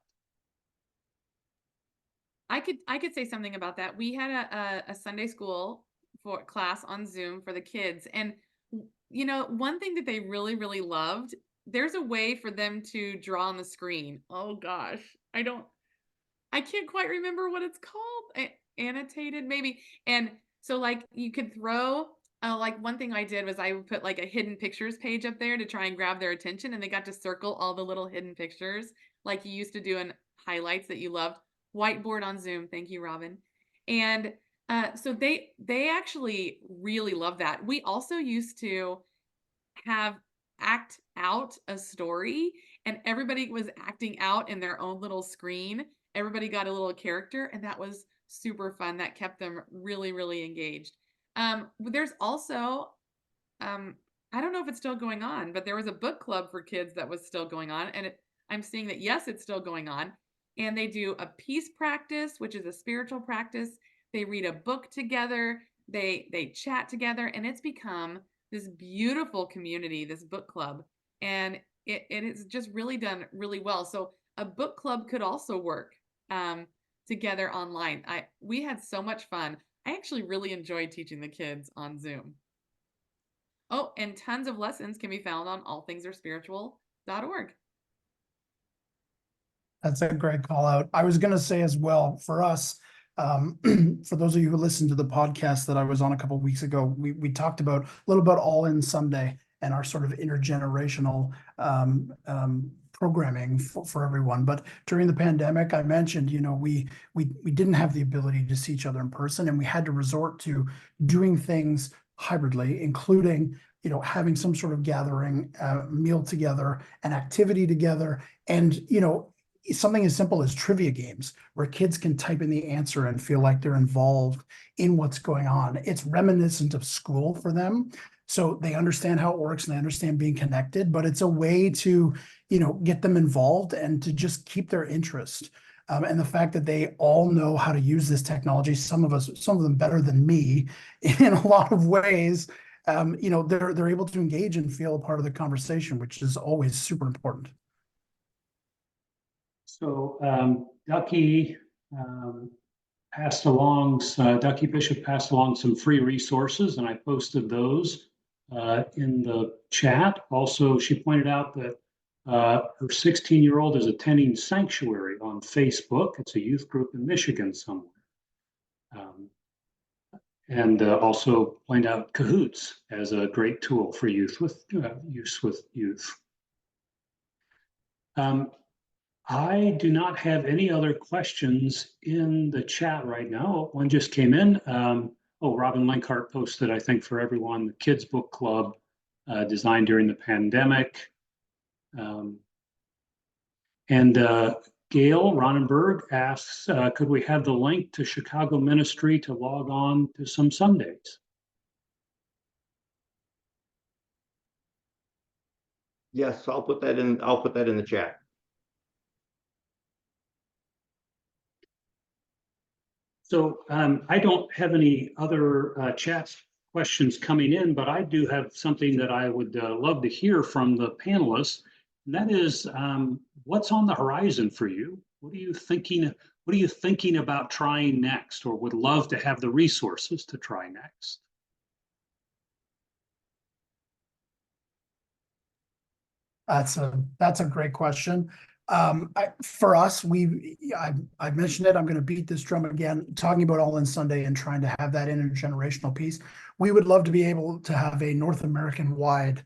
S4: I could say something about that. We had a Sunday school class on Zoom for the kids. And, you know, one thing that they really, really loved, there's a way for them to draw on the screen. Oh gosh, I can't quite remember what it's called. Annotated maybe. And so like you could throw, like one thing I did was I put like a hidden pictures page up there to try and grab their attention, and they got to circle all the little hidden pictures like you used to do in highlights that you loved. Whiteboard on Zoom. Thank you, Robin. And so they actually really love that. We also used to act out a story, and everybody was acting out in their own little screen. Everybody got a little character, and that was super fun. That kept them really, really engaged. There's also, I don't know if it's still going on, but there was a book club for kids that was still going on. And I'm seeing that, yes, it's still going on. And they do a peace practice, which is a spiritual practice. They read a book together. They chat together, and it's become this beautiful community, this book club, and it has just really done really well. So a book club could also work um, together online. We had so much fun. I actually really enjoyed teaching the kids on Zoom. Oh, and tons of lessons can be found on allthingsaspiritual.org.
S3: That's a great call out. I was going to say as well for us, for those of you who listened to the podcast that I was on a couple of weeks ago, we talked about a little bit All In Sunday and our sort of intergenerational programming for everyone. But during the pandemic, I mentioned, we didn't have the ability to see each other in person, and we had to resort to doing things hybridly, including having some sort of gathering, meal together, an activity together, and something as simple as trivia games where kids can type in the answer and feel like they're involved in what's going on. It's reminiscent of school for them. So they understand how it works and they understand being connected, but it's a way to, get them involved and to just keep their interest. And the fact that they all know how to use this technology, some of them better than me in a lot of ways, they're able to engage and feel a part of the conversation, which is always super important.
S2: So Ducky Ducky Bishop passed along some free resources, and I posted those in the chat. Also, she pointed out that her 16-year-old is attending Sanctuary on Facebook. It's a youth group in Michigan somewhere. And also point out Cahoots as a great tool for use with youth. I do not have any other questions in the chat right now. One just came in. Robin Linkhart posted, I think, for everyone, the Kids Book Club designed during the pandemic. And Gail Ronenberg asks, could we have the link to Chicago Ministry to log on to some Sundays?
S1: Yes, I'll put that in the chat.
S2: So I don't have any other chat questions coming in, but I do have something that I would love to hear from the panelists. And that is, what's on the horizon for you? What are you thinking about trying next, or would love to have the resources to try next?
S3: That's a great question. For us, I mentioned it. I'm going to beat this drum again, talking about All In Sunday and trying to have that intergenerational piece. We would love to be able to have a North American wide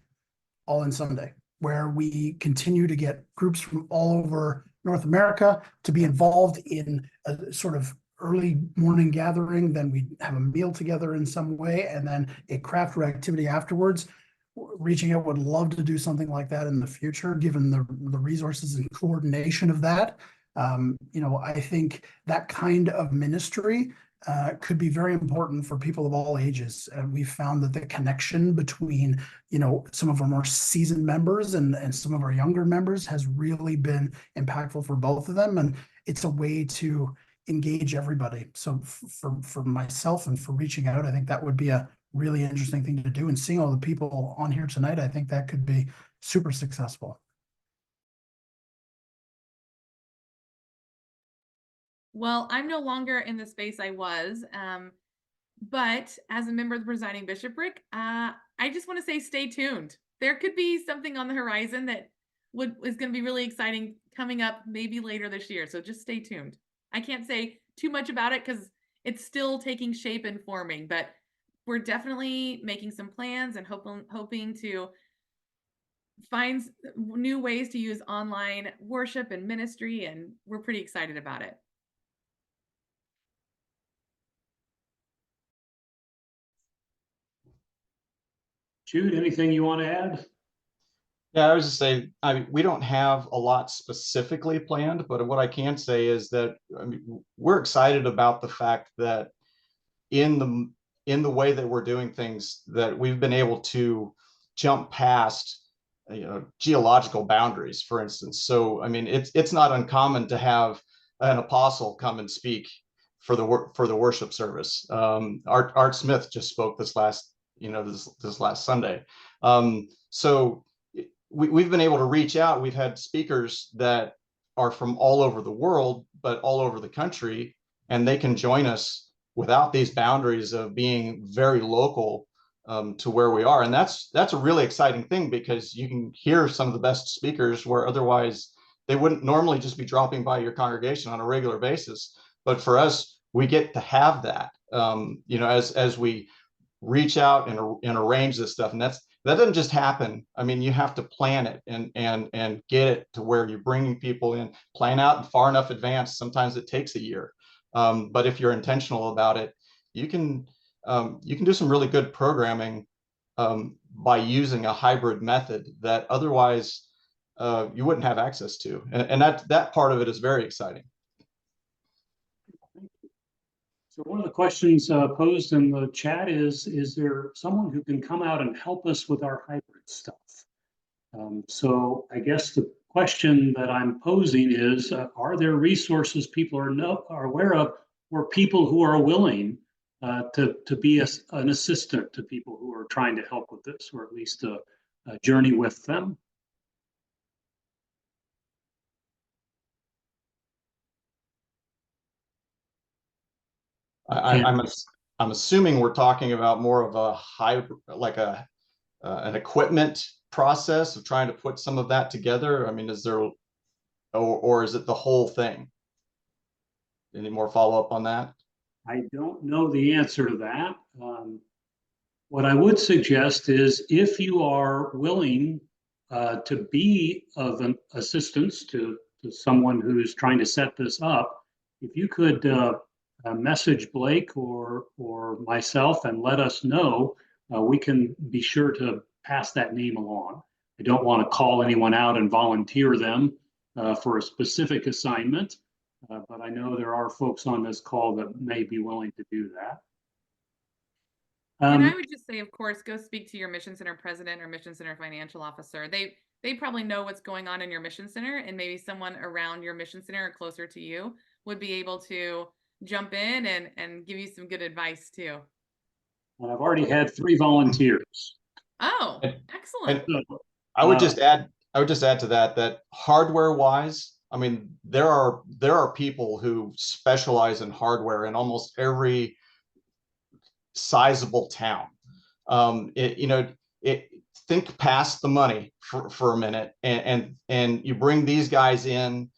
S3: All In Sunday, where we continue to get groups from all over North America to be involved in a sort of early morning gathering. Then we have a meal together in some way, and then a craft or activity afterwards. Reaching out would love to do something like that in the future, given the resources and coordination of that. I think that kind of ministry could be very important for people of all ages. And we've found that the connection between, some of our more seasoned members and some of our younger members has really been impactful for both of them. And it's a way to engage everybody. So for myself and for reaching out, I think that would be a really interesting thing to do. And seeing all the people on here tonight, I think that could be super successful.
S4: Well, I'm no longer in the space I was, but as a member of the presiding bishopric, I just want to say stay tuned. There could be something on the horizon that is going to be really exciting coming up maybe later this year. So just stay tuned. I can't say too much about it because it's still taking shape and forming, but we're definitely making some plans and hoping to find new ways to use online worship and ministry, and we're pretty excited about it.
S2: Jude, anything you want to add?
S5: Yeah, I was just saying, we don't have a lot specifically planned, but what I can say is that we're excited about the fact that in the way that we're doing things, that we've been able to jump past geological boundaries, for instance. So it's not uncommon to have an apostle come and speak for the worship service. Art Smith just spoke this last Sunday. So we've been able to reach out. We've had speakers that are from all over the world, but all over the country, and they can join us without these boundaries of being very local to where we are. And that's a really exciting thing, because you can hear some of the best speakers where otherwise they wouldn't normally just be dropping by your congregation on a regular basis. But for us, we get to have that, as we reach out and arrange this stuff. And that doesn't just happen. I mean, you have to plan it and get it to where you're bringing people in, plan out far enough advance. Sometimes it takes a year. But if you're intentional about it, you can do some really good programming by using a hybrid method that otherwise you wouldn't have access to. And that part of it is very exciting.
S2: So one of the questions posed in the chat is there someone who can come out and help us with our hybrid stuff? So I guess the question that I'm posing is, are there resources people are aware of, or people who are willing to be an assistant to people who are trying to help with this, or at least a journey with them?
S5: I'm assuming we're talking about more of a hybrid, like an equipment process of trying to put some of that together. I mean, is there, or is it the whole thing? Any more follow-up on that?
S2: I don't know the answer to that. What I would suggest is, if you are willing to be of an assistance to someone who's trying to set this up, if you could message Blake or myself and let us know, we can be sure to pass that name along. I don't want to call anyone out and volunteer them for a specific assignment, but I know there are folks on this call that may be willing to do that.
S4: And I would just say, of course, go speak to your Mission Center president or Mission Center financial officer. They probably know what's going on in your Mission Center, and maybe someone around your Mission Center or closer to you would be able to jump in and give you some good advice too.
S2: I've already had 3 volunteers.
S4: Oh, excellent.
S5: And I would just add to that hardware wise, I mean, there are people who specialize in hardware in almost every sizable town. Think past the money for a minute, and you bring these guys in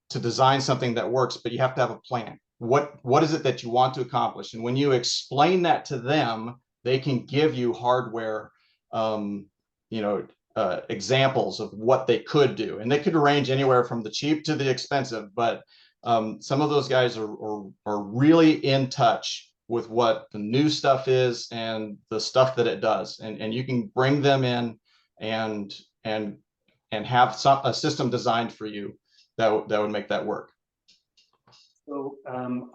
S5: to design something that works, but you have to have a plan. What is it that you want to accomplish? And when you explain that to them, they can give you hardware, examples of what they could do. And they could range anywhere from the cheap to the expensive, but some of those guys are really in touch with what the new stuff is and the stuff that it does. And you can bring them in and have a system designed for you that would make that work.
S2: So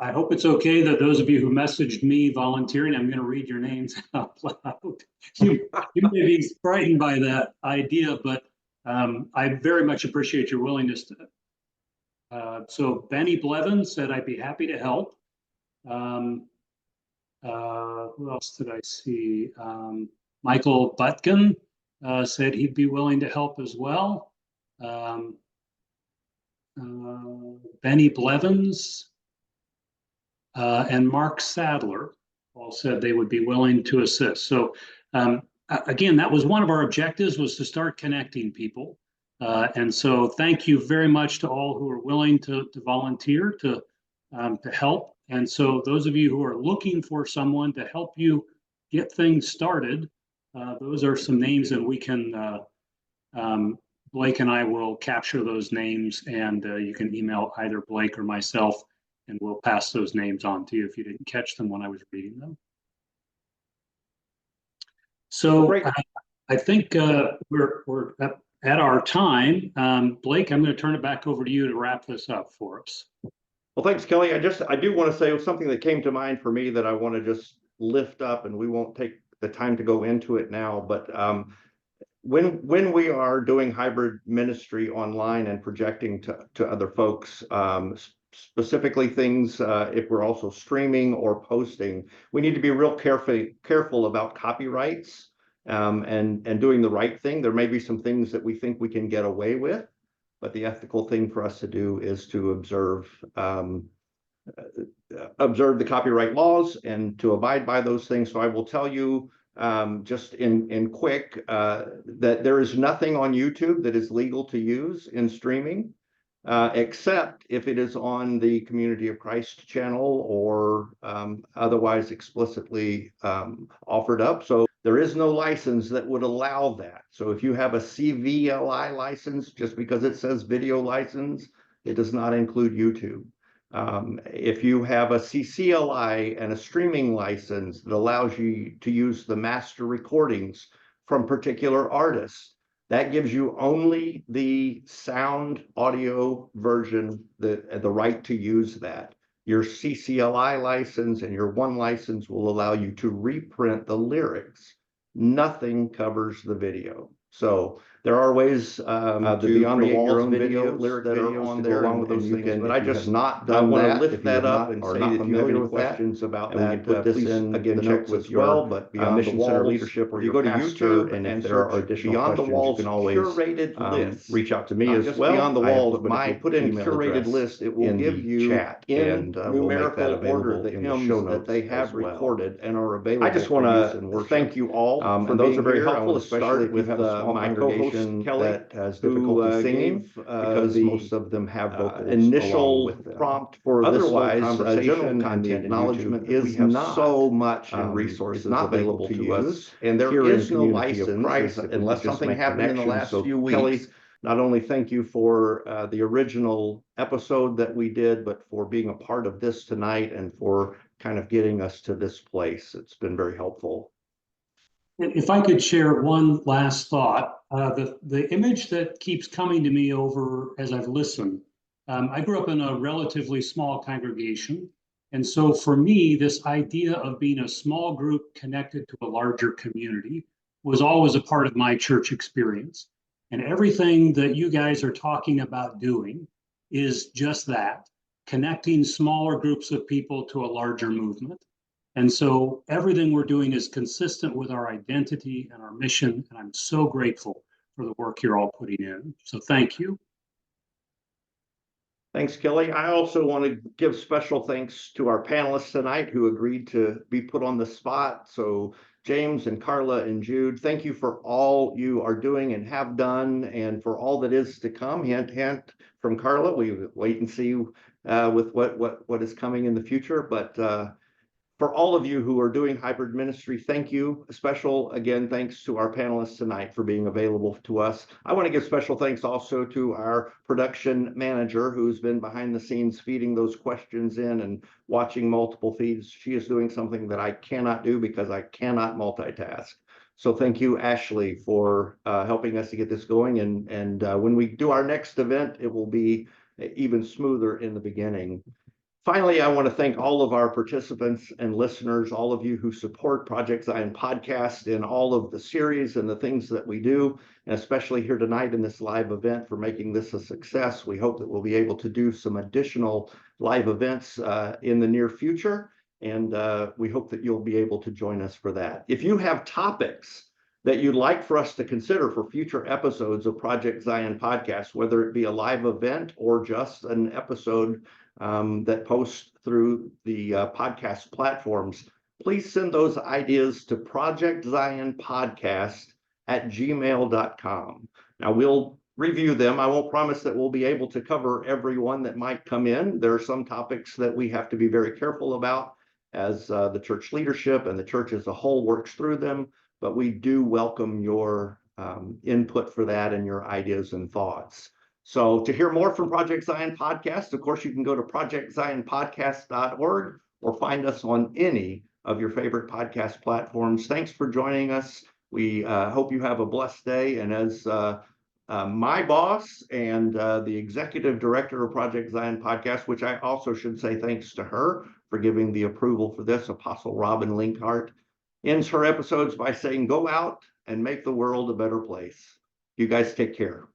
S2: I hope it's okay that those of you who messaged me volunteering, I'm going to read your names out loud. You may be frightened by that idea, but I very much appreciate your willingness to. So Benny Blevins said, I'd be happy to help. Who else did I see? Michael Butkin said he'd be willing to help as well. Benny Blevins and Mark Sadler all said they would be willing to assist. So again, that was one of our objectives, was to start connecting people. And so thank you very much to all who are willing to volunteer to help. And so those of you who are looking for someone to help you get things started, those are some names that we can Blake and I will capture those names, and you can email either Blake or myself, and we'll pass those names on to you if you didn't catch them when I was reading them. So I think we're at our time. Blake, I'm going to turn it back over to you to wrap this up for us.
S1: Well, thanks, Kelly. I do want to say something that came to mind for me that I want to just lift up, and we won't take the time to go into it now, but when we are doing hybrid ministry online and projecting to other folks, specifically things if we're also streaming or posting. We need to be real careful about copyrights and doing the right thing. There may be some things that we think we can get away with, but the ethical thing for us to do is to observe the copyright laws and to abide by those things. So I will tell you just in quick that there is nothing on YouTube that is legal to use in streaming, except if it is on the Community of Christ channel or otherwise explicitly offered up. So there is no license that would allow that. So if you have a CVLI license, just because it says video license, it does not include YouTube. If you have a CCLI and a streaming license that allows you to use the master recordings from particular artists, that gives you only the sound audio version, the right to use that. Your CCLI license and your one license will allow you to reprint the lyrics. Nothing covers the video. So there are ways to beyond the walls your own video lyric that are on there along with those things. But I just not done want to lift that up and say if you have any questions about that, we can put this in again the notes as well. But beyond the walls leadership, or you go to YouTube and if there are additional beyond the walls, you can always curated lists. Reach out to me as well. Beyond the walls, my put in curated list. It will give you chat in numerical order the hymns that they have recorded and are available. I just want to thank you all, and those are very helpful, especially with my co-host Kelly that has difficulty singing because most of them have vocal initial prompt for otherwise general content acknowledgement is not so much in resources available to us, and there is no license unless something happened in the last few weeks. Kelly, not only thank you for the original episode that we did, but for being a part of this tonight and for kind of getting us to this place. It's been very helpful.
S2: If I could share one last thought, the image that keeps coming to me over as I've listened, I grew up in a relatively small congregation. And so for me, this idea of being a small group connected to a larger community was always a part of my church experience. And everything that you guys are talking about doing is just that, connecting smaller groups of people to a larger movement. And so everything we're doing is consistent with our identity and our mission. And I'm so grateful for the work you're all putting in. So thank you.
S1: Thanks, Kelly. I also want to give special thanks to our panelists tonight who agreed to be put on the spot. So James and Carla and Jude, thank you for all you are doing and have done and for all that is to come. Hint, hint from Carla. We wait and see with what is coming in the future. But for all of you who are doing hybrid ministry, thank you. A special, again, thanks to our panelists tonight for being available to us. I want to give special thanks also to our production manager who's been behind the scenes feeding those questions in and watching multiple feeds. She is doing something that I cannot do because I cannot multitask. So thank you, Ashley, for helping us to get this going. And when we do our next event, it will be even smoother in the beginning. Finally, I want to thank all of our participants and listeners, all of you who support Project Zion Podcast in all of the series and the things that we do, and especially here tonight in this live event for making this a success. We hope that we'll be able to do some additional live events in the near future, and we hope that you'll be able to join us for that. If you have topics that you'd like for us to consider for future episodes of Project Zion Podcast, whether it be a live event or just an episode that posts through the podcast platforms, please send those ideas to projectzionpodcast@gmail.com. Now we'll review them. I won't promise that we'll be able to cover every one that might come in. There are some topics that we have to be very careful about as the church leadership and the church as a whole works through them, but we do welcome your input for that and your ideas and thoughts. So to hear more from Project Zion Podcast, of course, you can go to projectzionpodcast.org or find us on any of your favorite podcast platforms. Thanks for joining us. We hope you have a blessed day. And as my boss and the executive director of Project Zion Podcast, which I also should say thanks to her for giving the approval for this, Apostle Robin Linkhart, ends her episodes by saying, go out and make the world a better place. You guys take care.